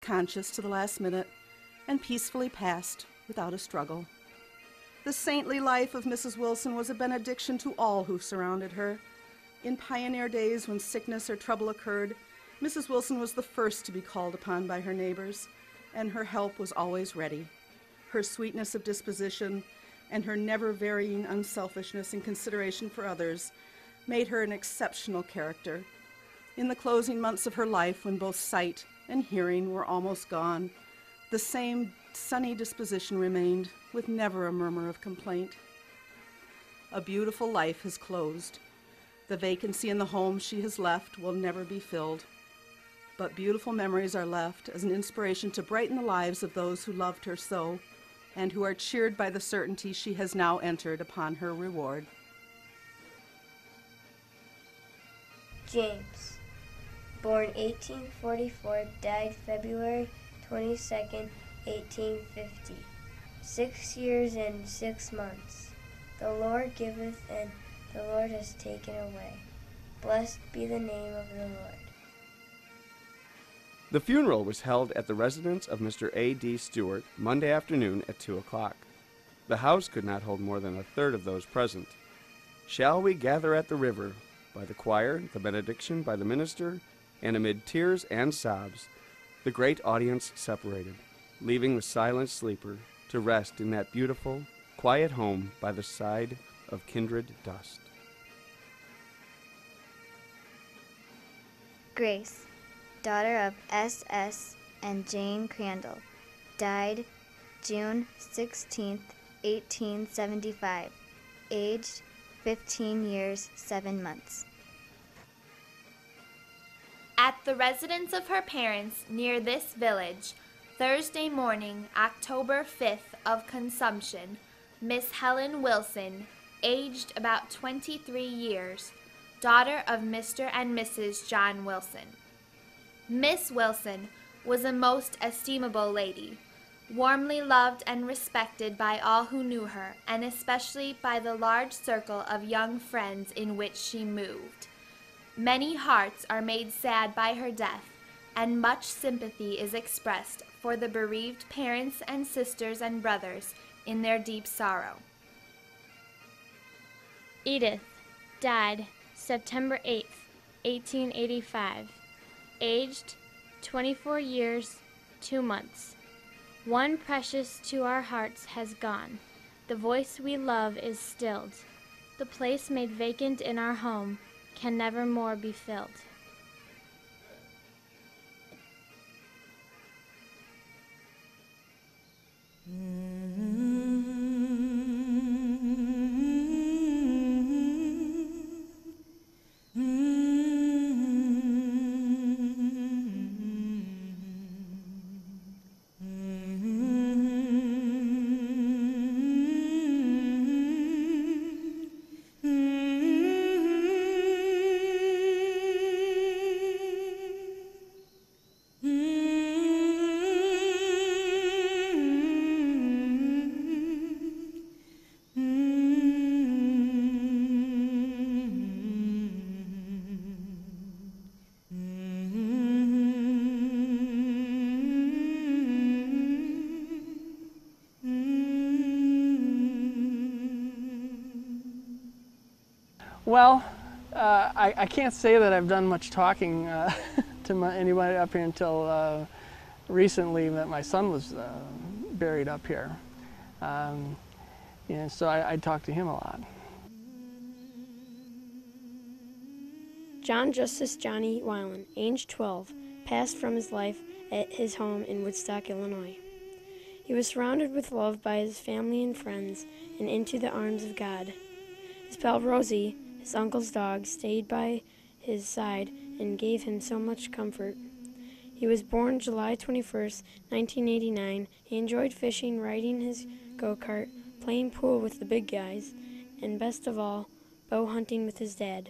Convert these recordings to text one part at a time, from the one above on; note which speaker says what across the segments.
Speaker 1: conscious to the last minute and peacefully passed without a struggle. The saintly life of Mrs. Wilson was a benediction to all who surrounded her. In pioneer days when sickness or trouble occurred, Mrs. Wilson was the first to be called upon by her neighbors, and her help was always ready. Her sweetness of disposition and her never-varying unselfishness and consideration for others made her an exceptional character. In the closing months of her life, when both sight and hearing were almost gone, the same sunny disposition remained, with never a murmur of complaint. A beautiful life has closed. The vacancy in the home she has left will never be filled. But beautiful memories are left as an inspiration to brighten the lives of those who loved her so, and who are cheered by the certainty she has now entered upon her reward.
Speaker 2: James, born 1844, died February 22nd, 1850. 6 years and 6 months. The Lord giveth, and the Lord has taken away. Blessed be the name of the Lord.
Speaker 3: The funeral was held at the residence of Mr. A.D. Stewart Monday afternoon at 2 o'clock. The house could not hold more than a third of those present. Shall we gather at the river, by the choir, the benediction by the minister, and amid tears and sobs, the great audience separated, leaving the silent sleeper to rest in that beautiful, quiet home by the side of kindred dust.
Speaker 4: Grace, daughter of S.S. and Jane Crandall, died June 16, 1875, aged 15 years, 7 months.
Speaker 5: At the residence of her parents near this village, Thursday morning, October 5th of consumption, Miss Helen Wilson, aged about 23 years, daughter of Mr. and Mrs. John Wilson. Miss Wilson was a most estimable lady, warmly loved and respected by all who knew her, and especially by the large circle of young friends in which she moved. Many hearts are made sad by her death, and much sympathy is expressed for the bereaved parents and sisters and brothers in their deep sorrow.
Speaker 6: Edith died September 8th, 1885, aged 24 years, 2 months. One precious to our hearts has gone. The voice we love is stilled. The place made vacant in our home can never more be filled.
Speaker 7: Well, I can't say that I've done much talking to anybody up here until recently that my son was buried up here. And so I talked to him a lot.
Speaker 8: John Justice Johnny Weiland, age 12, passed from his life at his home in Woodstock, Illinois. He was surrounded with love by his family and friends and into the arms of God. His pal Rosie, his uncle's dog, stayed by his side and gave him so much comfort. He was born July 21st, 1989. He enjoyed fishing, riding his go-kart, playing pool with the big guys, and best of all, bow hunting with his dad.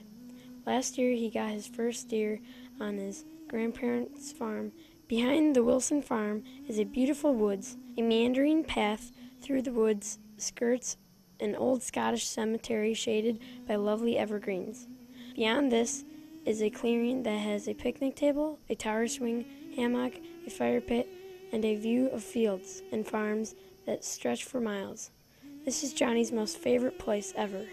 Speaker 8: Last year, he got his first deer on his grandparents' farm. Behind the Wilson farm is a beautiful woods. A meandering path through the woods skirts an old Scottish cemetery shaded by lovely evergreens. Beyond this is a clearing that has a picnic table, a tower swing, hammock, a fire pit, and a view of fields and farms that stretch for miles. This is Johnny's most favorite place ever.